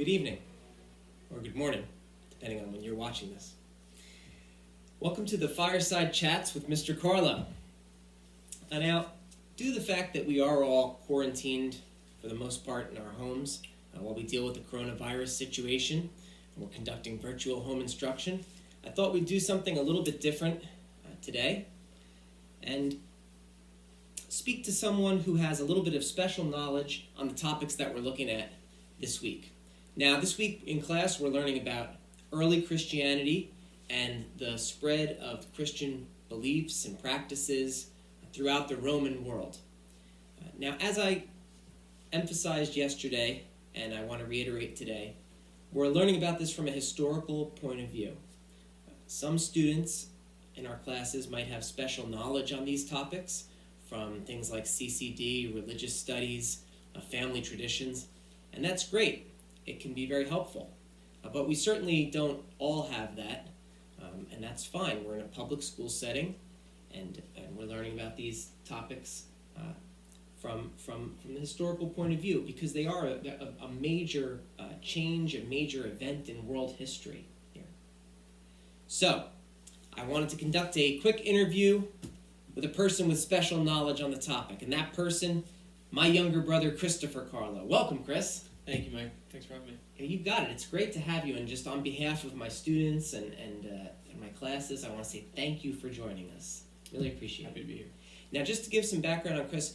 Good evening, or good morning, depending on when you're watching this. Welcome to the Fireside Chats with Mr. Carlo. Now, due to the fact that we are all quarantined for the most part in our homes while we deal with the coronavirus situation, and we're conducting virtual home instruction, I thought we'd do something a little bit different today and speak to someone who has a little bit of special knowledge on the topics that we're looking at this week. Now, this week in class, we're learning about early Christianity and the spread of Christian beliefs and practices throughout the Roman world. Now, as I emphasized yesterday, and I want to reiterate today, we're learning about this from a historical point of view. Some students in our classes might have special knowledge on these topics from things like CCD, religious studies, family traditions, and that's great. It can be very helpful. But we certainly don't all have that, and that's fine. We're in a public school setting, and we're learning about these topics from the historical point of view, because they are a major change, a major event in world history here. So, I wanted to conduct a quick interview with a person with special knowledge on the topic, and that person, my younger brother, Christopher Carlo. Welcome, Chris. Thank you, Mike. Thanks for having me. Yeah, you got it. It's great to have you, and just on behalf of my students and my classes, I want to say thank you for joining us. Really appreciate it. Happy to be here. Now, just to give some background on Chris,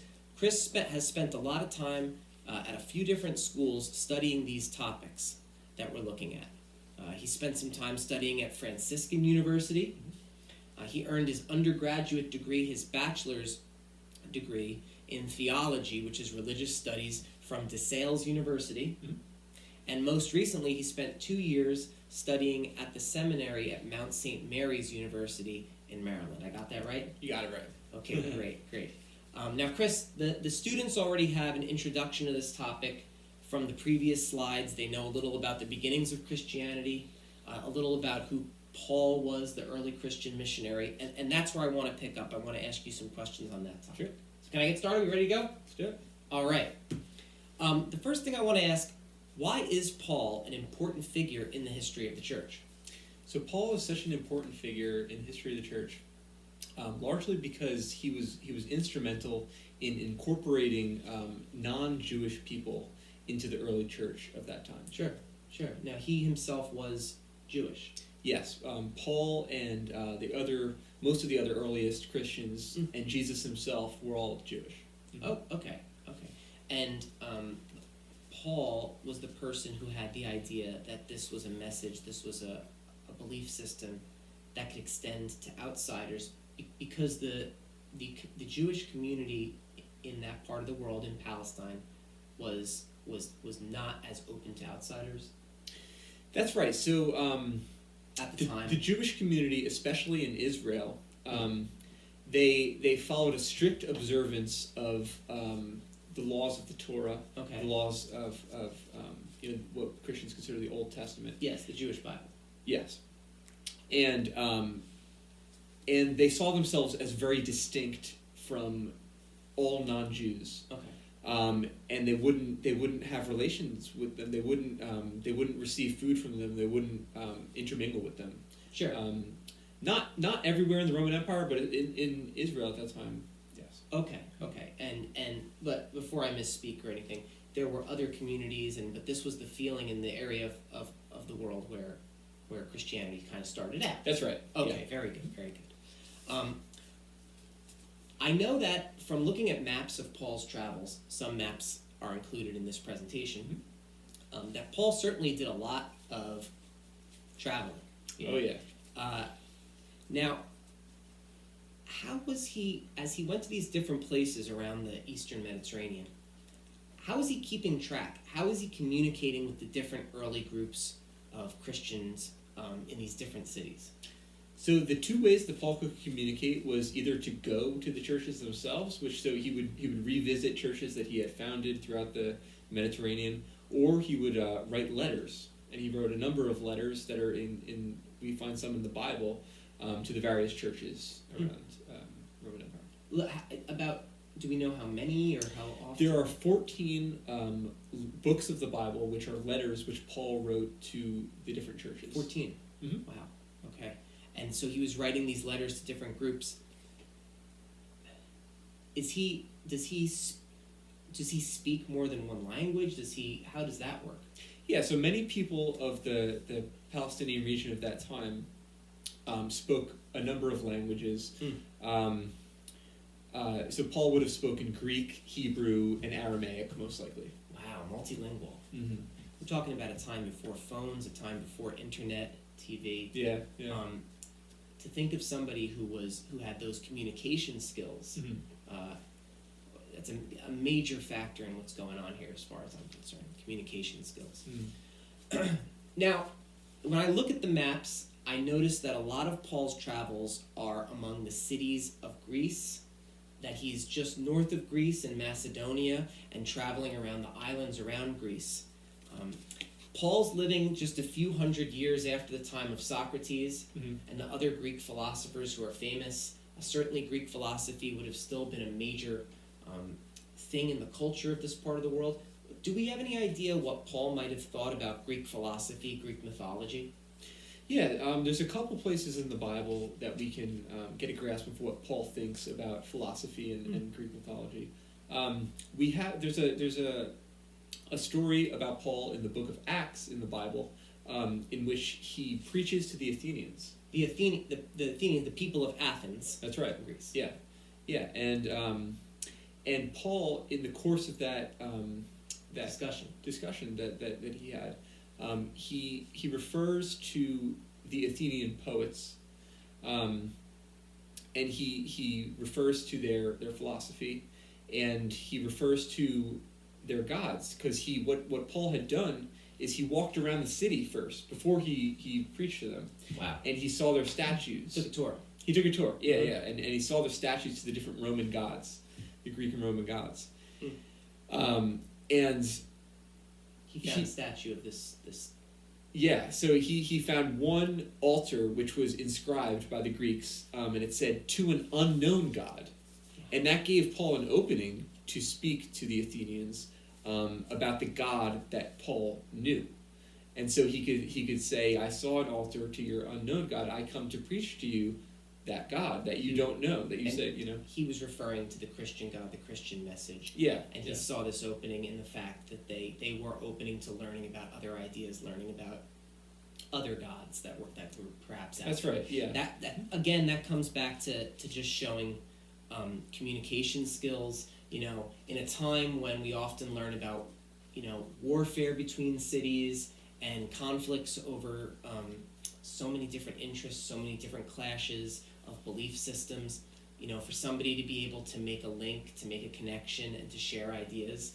has spent a lot of time at a few different schools studying these topics that we're looking at. He spent some time studying at Franciscan University. He earned his undergraduate degree, his bachelor's degree in theology, which is religious studies, from DeSales University. Mm-hmm. And most recently, he spent 2 years studying at the seminary at Mount St. Mary's University in Maryland. I got that right? You got it right. Okay, great. Now, Chris, the students already have an introduction to this topic from the previous slides. They know a little about the beginnings of Christianity, a little about who Paul was, the early Christian missionary, and that's where I want to pick up. I want to ask you some questions on that topic. Sure. So can I get started? We ready to go? Let's do it. All right. The first thing I want to ask, why is Paul an important figure in the history of the church? So Paul is such an important figure in the history of the church, largely because he was instrumental in incorporating non-Jewish people into the early church of that time. Sure. Now, he himself was Jewish. Yes, Paul and most of the other earliest Christians and Jesus himself were all Jewish. Mm-hmm. Oh, okay. And Paul was the person who had the idea that this was a message, this was a belief system that could extend to outsiders, because the Jewish community in that part of the world, in Palestine, was not as open to outsiders. That's right. So at the time, the Jewish community, especially in Israel, they followed a strict observance of the laws of the Torah, okay. the laws of what Christians consider the Old Testament. Yes, the Jewish Bible. Yes, and they saw themselves as very distinct from all non-Jews. Okay. And they wouldn't have relations with them. They wouldn't receive food from them. They wouldn't intermingle with them. Sure. Not everywhere in the Roman Empire, but in Israel at that time, yes. Okay. But before I misspeak or anything, there were other communities, but this was the feeling in the area of the world where Christianity kind of started out. That's right. Okay, yeah. Very good. I know that from looking at maps of Paul's travels, some maps are included in this presentation, that Paul certainly did a lot of traveling. Oh, yeah. Now, how was he, as he went to these different places around the Eastern Mediterranean, how was he keeping track? How was he communicating with the different early groups of Christians in these different cities? So the two ways that Paul could communicate was either to go to the churches themselves, so he would revisit churches that he had founded throughout the Mediterranean, or he would write letters, and he wrote a number of letters that are in we find some in the Bible to the various churches around Roman Empire. About do we know how many or how often? There are 14 books of the Bible, which are letters which Paul wrote to the different churches. 14. Mhm. Wow. Okay. And so he was writing these letters to different groups. Does he speak more than one language? How does that work? Yeah, so many people of the Palestinian region of that time spoke a number of languages. So Paul would have spoken Greek, Hebrew, and Aramaic, most likely. Wow, multilingual. Mm-hmm. We're talking about a time before phones, a time before internet, TV. Yeah. To think of somebody who had those communication skills, that's a major factor in what's going on here, as far as I'm concerned. Communication skills. Now, when I look at the maps, I notice that a lot of Paul's travels are among the cities of Greece, that he's just north of Greece in Macedonia and traveling around the islands around Greece. Paul's living just a few hundred years after the time of Socrates and the other Greek philosophers who are famous. Certainly Greek philosophy would have still been a major thing in the culture of this part of the world. Do we have any idea what Paul might have thought about Greek philosophy, Greek mythology? Yeah, there's a couple places in the Bible that we can get a grasp of what Paul thinks about philosophy and Greek mythology. There's a story about Paul in the book of Acts in the Bible, in which he preaches to the Athenians. The Athenians, the people of Athens. That's right. In Greece. Yeah, and Paul, in the course of that discussion that he had, he refers to the Athenian poets, and he refers to their philosophy, and he refers to their gods, because what Paul had done is he walked around the city first before he preached to them. Wow. And he saw their statues. Took a tour. He took a tour. Yeah, and he saw their statues to the different Roman gods, the Greek and Roman gods. And he found a statue of this. Yeah, so he found one altar which was inscribed by the Greeks, and it said, "To an unknown god." And that gave Paul an opening to speak to the Athenians about the God that Paul knew. And so he could say, "I saw an altar to your unknown God. I come to preach to you that God that you don't know," that you said, He was referring to the Christian God, the Christian message. Yeah. And he saw this opening in the fact that they were opening to learning about other ideas, learning about other gods that were perhaps out That's there. right, yeah. That comes back to just showing communication skills. In a time when we often learn about warfare between cities and conflicts over so many different interests, so many different clashes of belief systems, for somebody to be able to make a link, to make a connection, and to share ideas,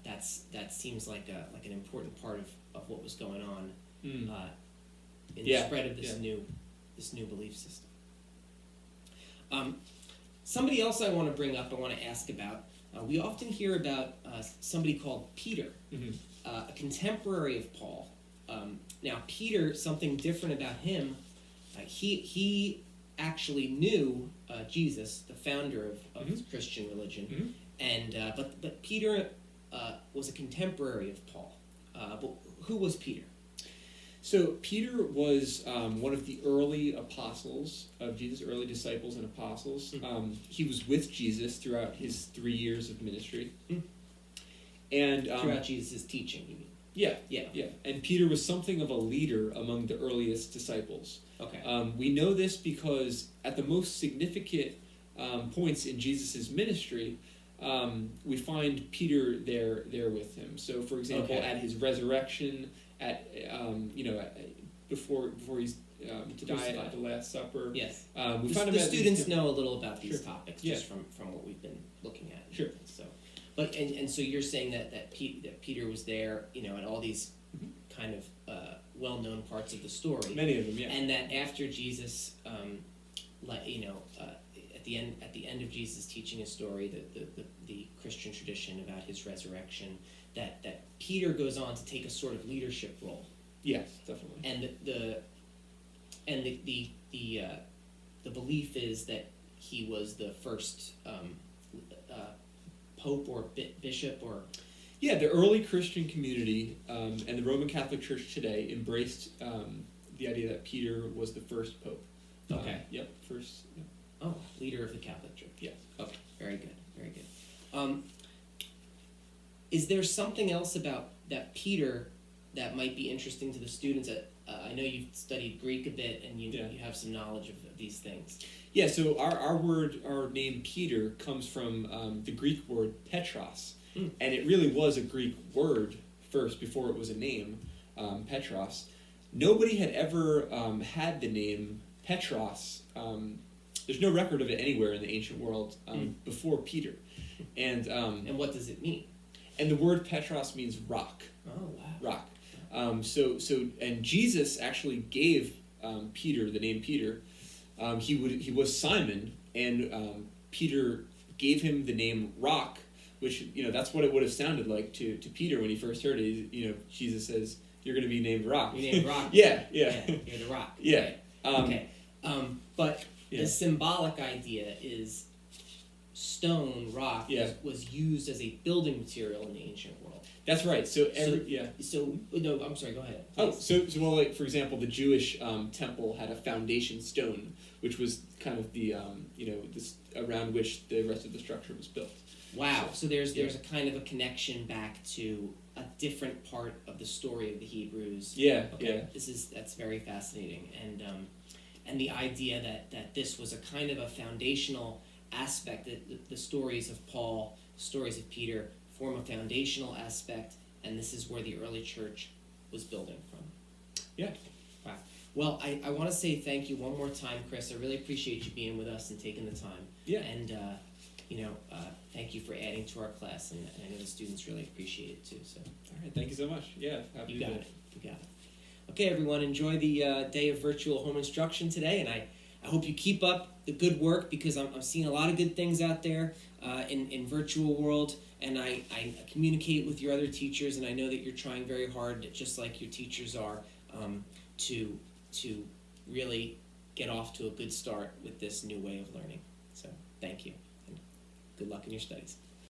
that seems like an important part of what was going on in the spread of this new belief system. Somebody else I want to ask about. We often hear about somebody called Peter, a contemporary of Paul. Now, Peter, something different about him. He actually knew Jesus, the founder of the Christian religion, and but Peter was a contemporary of Paul. But who was Peter? So Peter was one of the early apostles of Jesus, early disciples and apostles. He was with Jesus throughout his 3 years of ministry. And throughout Jesus' teaching, you mean? Yeah. And Peter was something of a leader among the earliest disciples. Okay. We know this because at the most significant points in Jesus' ministry, we find Peter there with him. So, for example, at his resurrection, before he's to die at the Last Supper. Yes. We find the students know a little about these Sure. topics Yeah. just from what we've been looking at. Sure. So, but and so you're saying that Peter was there, at all these kind of well-known parts of the story. Many of them, yeah. And that after Jesus, at the end of Jesus teaching his story, the Christian tradition about his resurrection, that Peter goes on to take a sort of leadership role. Yes, definitely. And the belief is that he was the first pope or bishop or? Yeah, the early Christian community and the Roman Catholic Church today embraced the idea that Peter was the first pope. Okay. Yep, first. Yep. Oh, leader of the Catholic Church. Yes. Okay, very good, very good. Is there something else about that Peter that might be interesting to the students? I know you've studied Greek a bit, and you have some knowledge of these things. Yeah, so our name Peter comes from the Greek word Petros, and it really was a Greek word first before it was a name, Petros. Nobody had ever had the name Petros. There's no record of it anywhere in the ancient world before Peter, and what does it mean? And the word Petros means rock. Oh wow! Rock. And Jesus actually gave Peter the name Peter. He was Simon, and Peter gave him the name Rock, which that's what it would have sounded like to Peter when he first heard it. Jesus says, "You're going to be named Rock." You're named Rock. Yeah. You're the Rock. Yeah. Okay. But the symbolic idea is stone, rock, was used as a building material in the ancient world. That's right. So no, I'm sorry. Go ahead. Well, like for example, the Jewish temple had a foundation stone, which was kind of the this around which the rest of the structure was built. Wow. So there's a kind of a connection back to a different part of the story of the Hebrews. Yeah. Okay. Yeah. That's very fascinating, and the idea that this was a kind of a foundational aspect, that the stories of Paul, stories of Peter form a foundational aspect, and this is where the early church was building from. Yeah. Wow. Well, I want to say thank you one more time, Chris. I really appreciate you being with us and taking the time. Yeah. And thank you for adding to our class, and I know the students really appreciate it too. So. All right. Thank you so much. Yeah. Happy You got it. You got it. Okay, everyone. Enjoy the day of virtual home instruction today, and I hope you keep up the good work, because I'm seeing a lot of good things out there in virtual world, and I communicate with your other teachers, and I know that you're trying very hard, just like your teachers are, to really get off to a good start with this new way of learning. So thank you, and good luck in your studies.